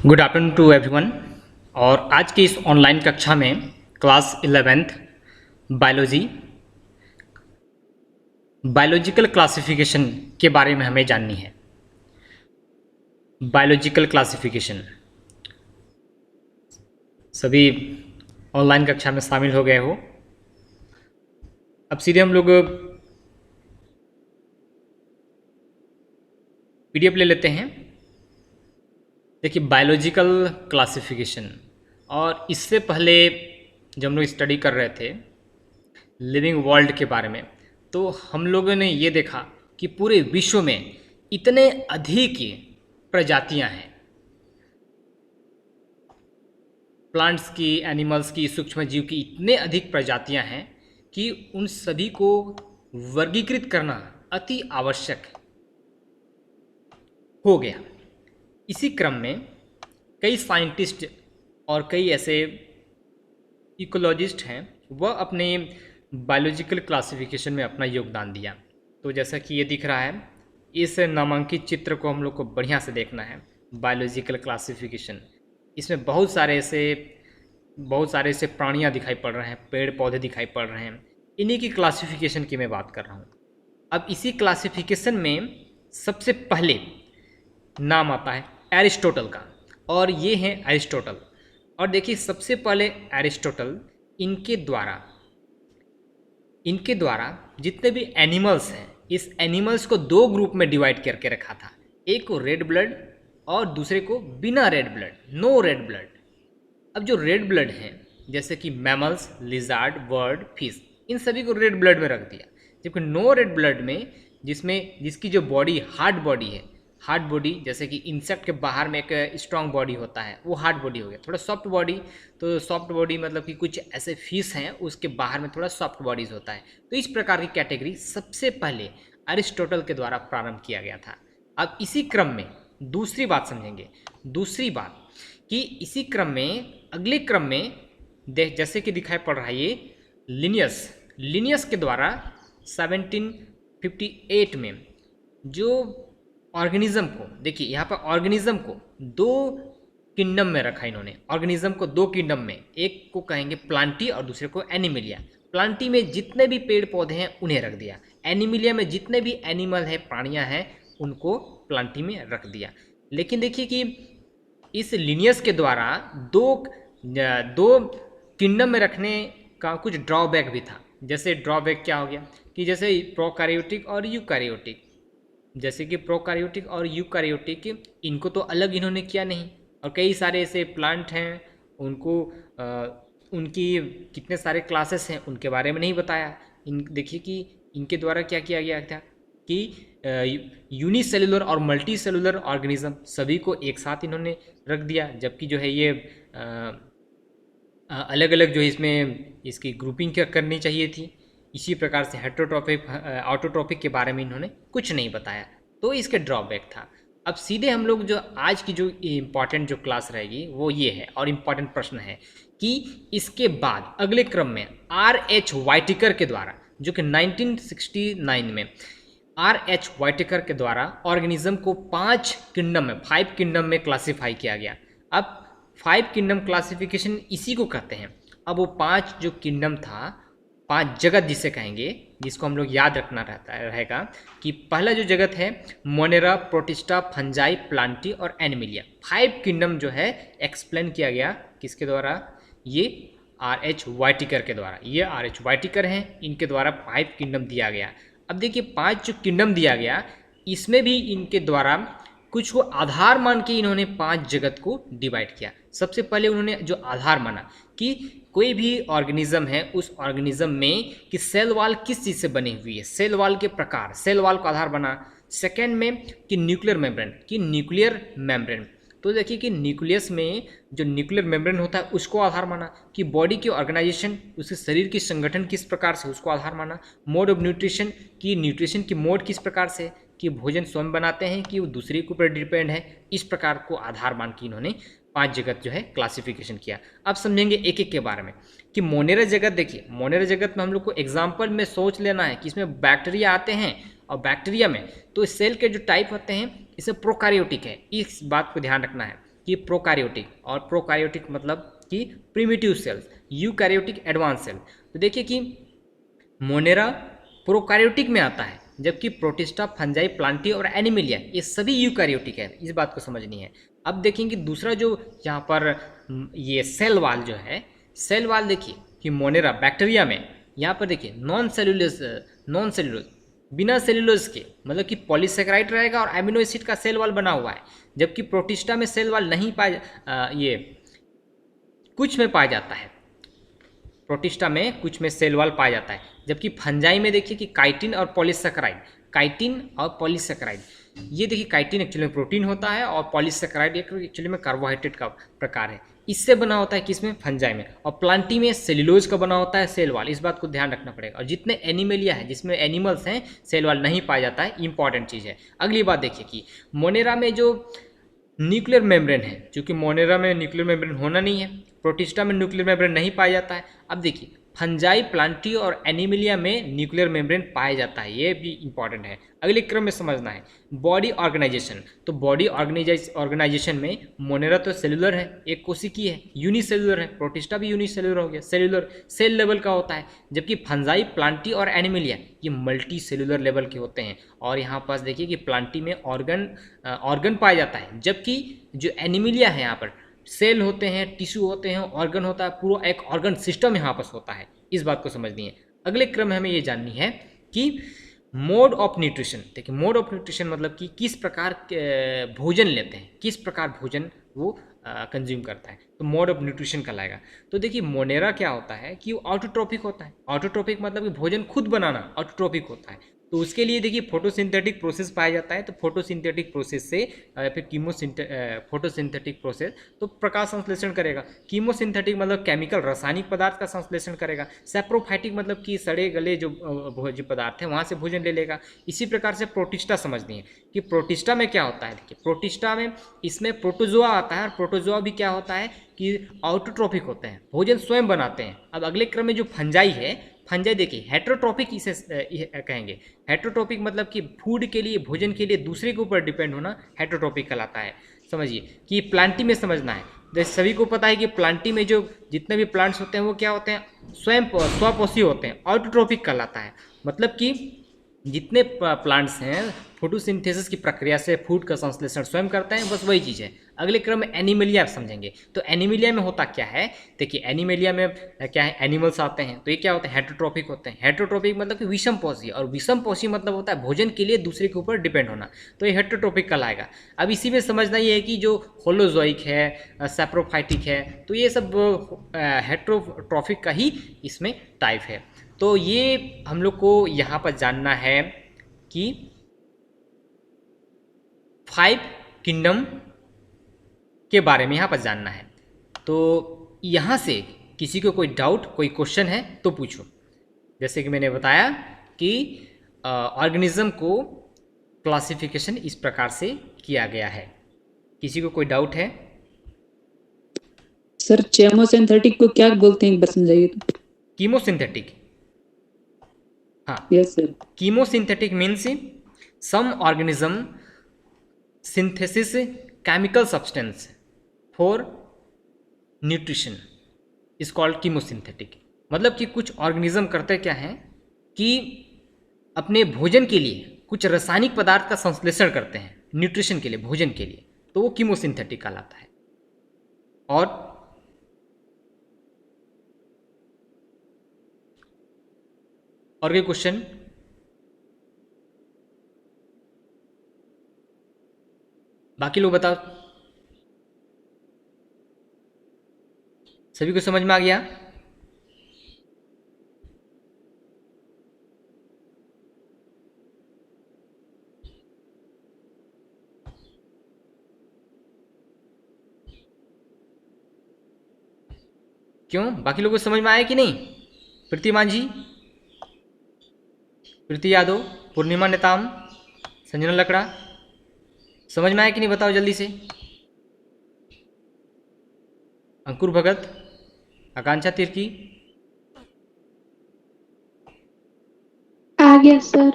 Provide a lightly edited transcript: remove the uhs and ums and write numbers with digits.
Good afternoon to everyone. और आज की इस ऑनलाइन कक्षा में क्लास 11th बायोलॉजिकल क्लासिफिकेशन के बारे में हमें जाननी है। बायोलॉजिकल क्लासिफिकेशन, सभी ऑनलाइन कक्षा में शामिल हो गए हो। अब सीधे हम लोग पीडीएफ ले लेते हैं। देखिए, बायोलॉजिकल क्लासिफिकेशन, और इससे पहले जब हम लोग स्टडी कर रहे थे लिविंग वर्ल्ड के बारे में, तो हम लोगों ने ये देखा कि पूरे विश्व में इतने अधिक प्रजातियां हैं, प्लांट्स की, एनिमल्स की, सूक्ष्म जीव की इतने अधिक प्रजातियां हैं कि उन सभी को वर्गीकृत करना अति आवश्यक हो गया। इसी क्रम में कई साइंटिस्ट और कई ऐसे इकोलॉजिस्ट हैं, वह अपने बायोलॉजिकल क्लासिफिकेशन में अपना योगदान दिया। तो जैसा कि ये दिख रहा है, इस नामांकित चित्र को हम लोग को बढ़िया से देखना है। बायोलॉजिकल क्लासिफिकेशन, इसमें बहुत सारे ऐसे प्राणियां दिखाई पड़ रहे हैं, पेड़ पौधे दिखाई पड़ रहे हैं। इन्हीं की क्लासिफिकेशन की मैं बात कर रहा हूँ। अब इसी क्लासिफिकेशन में सबसे पहले नाम आता है एरिस्टोटल का, और ये हैं एरिस्टोटल। और देखिए, सबसे पहले एरिस्टोटल, इनके द्वारा जितने भी एनिमल्स हैं, इस एनिमल्स को दो ग्रुप में डिवाइड करके रखा था। एक को रेड ब्लड और दूसरे को बिना red blood, no red blood. अब जो रेड ब्लड हैं, जैसे कि मैमल्स, लिजार्ड, बर्ड, फिश, इन सभी को रेड ब्लड में रख दिया। जबकि नो रेड ब्लड में जिसकी जो बॉडी हार्ड बॉडी है, हार्ड बॉडी, जैसे कि इंसेक्ट के बाहर में एक स्ट्रॉन्ग बॉडी होता है, वो हार्ड बॉडी हो गया। थोड़ा सॉफ्ट बॉडी, तो सॉफ्ट बॉडी मतलब कि कुछ ऐसे फिश हैं, उसके बाहर में थोड़ा सॉफ्ट बॉडीज होता है। तो इस प्रकार की कैटेगरी सबसे पहले अरिस्टोटल के द्वारा प्रारंभ किया गया था। अब इसी क्रम में दूसरी बात समझेंगे। दूसरी बात कि इसी क्रम में, अगले क्रम में जैसे कि दिखाई पड़ रहा है ये लिनियस के द्वारा 1758 में जो ऑर्गेनिज्म को, देखिए यहाँ पर ऑर्गेनिज्म को दो किंगडम में रखा इन्होंने। ऑर्गेनिज्म को दो किंगडम में, एक को कहेंगे प्लांटी और दूसरे को एनिमिलिया। प्लांटी में जितने भी पेड़ पौधे हैं उन्हें रख दिया, एनिमिलिया में जितने भी एनिमल है, प्राणियां हैं, उनको प्लांटी में रख दिया। लेकिन देखिए कि इस लिनियस के द्वारा दो किंगडम में रखने का कुछ ड्रॉबैक भी था। जैसे ड्रॉबैक क्या हो गया कि जैसे प्रोकैरियोटिक और यूकैरियोटिक, जैसे कि प्रोकैरियोटिक और यूकैरियोटिक, इनको तो अलग इन्होंने किया नहीं। और कई सारे ऐसे प्लांट हैं, उनको उनकी कितने सारे क्लासेस हैं उनके बारे में नहीं बताया। देखिए कि इनके द्वारा क्या किया गया था कि यूनिसेलुलर और मल्टी सेलुलर ऑर्गेनिज्म सभी को एक साथ इन्होंने रख दिया। जबकि जो है ये अलग अलग जो इसमें इसकी ग्रुपिंग करनी चाहिए थी। इसी प्रकार से हेटेरोट्रॉपिक, ऑटोट्रॉपिक के बारे में इन्होंने कुछ नहीं बताया, तो इसके ड्रॉबैक था। अब सीधे हम लोग जो आज की जो इम्पॉर्टेंट जो क्लास रहेगी वो ये है, और इम्पॉर्टेंट प्रश्न है कि इसके बाद अगले क्रम में R.H. वाइटिकर के द्वारा, जो कि 1969 में R.H. वाइटिकर के द्वारा ऑर्गेनिज्म को 5 किंगडम में क्लासीफाई किया गया। अब 5 किंगडम क्लासिफिकेशन इसी को कहते हैं। अब वो 5 जो किंगडम था, 5 जगत जिसे कहेंगे, जिसको हम लोग याद रखना रहेगा कि पहला जो जगत है मोनेरा, प्रोटिस्टा, फंजाई, प्लांटी और एनिमिलिया। 5 किंगडम जो है एक्सप्लेन किया गया किसके द्वारा? ये R.H. वाइटिकर के द्वारा। ये R.H. वाइटिकर हैं, इनके द्वारा 5 किंगडम दिया गया। अब देखिए, 5 जो किंगडम दिया गया, इसमें भी इनके द्वारा कुछ को आधार मान के इन्होंने 5 जगत को डिवाइड किया। सबसे पहले उन्होंने जो आधार माना कि कोई भी ऑर्गेनिज्म है, उस ऑर्गेनिज्म में कि सेल वॉल किस चीज़ से बनी हुई है, सेल वॉल के प्रकार, सेल वॉल को आधार बना। सेकेंड में कि न्यूक्लियर मेम्ब्रेन, तो देखिए कि न्यूक्लियस में जो न्यूक्लियर मेम्ब्रेन होता है उसको आधार माना। कि बॉडी की ऑर्गेनाइजेशन, उसके शरीर की संगठन किस प्रकार से, उसको आधार माना। मोड ऑफ न्यूट्रिशन, कि न्यूट्रिशन की मोड किस प्रकार से, कि भोजन स्वयं बनाते हैं कि वो दूसरे के ऊपर डिपेंड है, इस प्रकार को आधार मान के इन्होंने 5 जगत जो है क्लासिफिकेशन किया। अब समझेंगे एक एक के बारे में कि मोनेरा जगत। देखिए, मोनेरा जगत में हम लोग को एग्जाम्पल में सोच लेना है कि इसमें बैक्टीरिया आते हैं, और बैक्टीरिया में तो सेल के जो टाइप होते हैं, इसे प्रोकैरियोटिक है। इस बात को ध्यान रखना है कि प्रोकैरियोटिक, और प्रोकैरियोटिक मतलब कि primitive cells, eukaryotic advance cell. तो देखिए कि मोनेरा प्रोकैरियोटिक में आता है, जबकि प्रोटिस्टा, फंजाई, प्लांटी और एनिमिलिया ये सभी यूकैरियोटिक है। इस बात को समझनी है। अब देखेंगे दूसरा जो यहाँ पर ये सेल वाल जो है, सेल वाल देखिए कि मोनेरा बैक्टीरिया में यहाँ पर देखिए नॉन सेल्यूलोज बिना सेल्यूलोज के, मतलब कि पॉलीसेकेराइड रहेगा और एमिनो एसिड का सेल वाल बना हुआ है, जबकि प्रोटिस्टा में सेल वाल नहीं ये कुछ में पाया जाता है, प्रोटिस्टा में कुछ में सेल वाल पाया जाता है, जबकि फंजाई में देखिए कि काइटिन और पॉलीसेकेराइड, काइटिन और पॉलीसेकेराइड, ये देखिए काइटिन एक्चुअली में प्रोटीन होता है और पॉलीसेकेराइड एक्चुअली में कार्बोहाइड्रेट का प्रकार है, इससे बना होता है किसमें, फंजाई में। और प्लांटी में सेल्यूलोज का बना होता है सेल वाल, इस बात को ध्यान रखना पड़ेगा। और जितने एनिमलिया है जिसमें एनिमल्स हैं सेल वाल नहीं पाया जाता है, इंपॉर्टेंट चीज़ है। अगली बात देखिए कि मोनेरा में जो न्यूक्लियर मेम्ब्रेन है, क्योंकि मोनेरा में न्यूक्लियर मेम्ब्रेन होना नहीं है, प्रोटिस्टा में न्यूक्लियर मेम्ब्रेन नहीं पाया जाता है। अब देखिए फंजाई, प्लांटी और एनिमिलिया में न्यूक्लियर मेम्ब्रेन पाया जाता है, ये भी इंपॉर्टेंट है, अगले क्रम में समझना है। बॉडी ऑर्गेनाइजेशन, तो बॉडी ऑर्गेनाइजेशन में मोनेरा तो सेलुलर है, एक कोशिकी है, यूनिसेलुलर है, प्रोटिस्टा भी यूनिसेलुलर हो गया, सेलुलर सेल लेवल का होता है, जबकि फंजाई, प्लांटी और एनिमिलिया ये मल्टी सेलुलर लेवल के होते हैं। और यहाँ पास देखिए कि प्लांटी में ऑर्गन पाया जाता है, जबकि जो एनिमिलिया है यहाँ पर सेल होते हैं, टिश्यू होते हैं, ऑर्गन होता है, पूरा एक ऑर्गन सिस्टम यहाँ पर होता है, इस बात को समझनी है। अगले क्रम में हमें ये जाननी है कि मोड ऑफ न्यूट्रिशन। देखिए मोड ऑफ न्यूट्रिशन मतलब कि किस प्रकार भोजन लेते हैं, किस प्रकार भोजन वो कंज्यूम करता है, तो मोड ऑफ न्यूट्रिशन कहलाएगा। तो देखिए मोनेरा क्या होता है कि वो ऑटोट्रोपिक होता है, ऑटोट्रोपिक मतलब कि भोजन खुद बनाना ऑटोट्रोपिक होता है। तो उसके लिए देखिए फोटोसिंथेटिक प्रोसेस पाया जाता है, तो फोटोसिंथेटिक प्रोसेस से फिर फोटोसिंथेटिक प्रोसेस तो प्रकाश संश्लेषण करेगा, कीमोसिंथेटिक मतलब केमिकल रासायनिक पदार्थ का संश्लेषण करेगा, सेप्रोफाइटिक मतलब कि सड़े गले जो भोज्य पदार्थ है वहाँ से भोजन ले लेगा। इसी प्रकार से प्रोटिस्टा समझनी है कि प्रोटिस्टा में क्या होता है। देखिए प्रोटिस्टा में इसमें प्रोटोजोआ आता है, और प्रोटोजोआ भी क्या होता है कि ऑटोट्रोपिक होते हैं, भोजन स्वयं बनाते हैं। अब अगले क्रम में जो फंजाई है, फंजाई देखिए हेट्रोट्रोपिक इसे कहेंगे, हेट्रोट्रोपिक मतलब कि फूड के लिए, भोजन के लिए दूसरे के ऊपर डिपेंड होना हेट्रोट्रोपिक कहलाता है। समझिए कि प्लांटी में समझना है, जैसे सभी को पता है कि प्लांटी में जो जितने भी प्लांट्स होते हैं वो क्या होते हैं, स्वयं स्वपोषी होते हैं, ऑटोट्रोपिक कहलाता है। मतलब कि जितने प्लांट्स हैं फोटोसिंथेसिस की प्रक्रिया से फूड का संश्लेषण स्वयं करते हैं, बस वही चीज़ है। अगले क्रम में एनिमिलिया समझेंगे, तो एनिमिलिया में होता क्या है। देखिए एनिमिलिया में क्या है, एनिमल्स आते हैं, तो ये क्या होते हैं, हेट्रोट्रोपिक होते हैं। हेट्रोट्रोपिक मतलब कि विषमपोषी, और विषमपोषी मतलब होता है भोजन के लिए दूसरे के ऊपर डिपेंड होना, तो ये हेट्रोट्रोपिक कहलाएगा। अब इसी में समझना ये है कि जो होलोजोइक है, सैप्रोफाइटिक है, तो ये सब हेट्रोट्रोपिक का ही इसमें टाइप है। तो ये हम लोग को यहाँ पर जानना है कि 5 किंगडम के बारे में यहाँ पर जानना है। तो यहाँ से किसी को कोई डाउट, कोई क्वेश्चन है तो पूछो। जैसे कि मैंने बताया कि ऑर्गेनिज्म को क्लासिफिकेशन इस प्रकार से किया गया है। किसी को कोई डाउट है? सर चेमोसिंथेटिक को क्या बोलते हैं, एक बार समझाइए तो। कीमोसिंथेटिक, हाँ yes sir. Chemosynthetic means some organism synthesis chemical substance for nutrition is called chemosynthetic। मतलब कि कुछ ऑर्गेनिज्म करते क्या हैं कि अपने भोजन के लिए कुछ रासायनिक पदार्थ का संश्लेषण करते हैं न्यूट्रिशन के लिए, भोजन के लिए, तो वो कीमोसिंथेटिक कहलाता है। और कोई क्वेश्चन? बाकी लोग बताओ, सभी को समझ में आ गया? क्यों, बाकी लोगों को समझ में आया कि नहीं? प्रीति मांझी, प्रीति यादव, पूर्णिमा नेताम, संजना लकड़ा, समझ में आया कि नहीं बताओ जल्दी से। अंकुर भगत, आकांक्षा तिर्की, आ गया सर।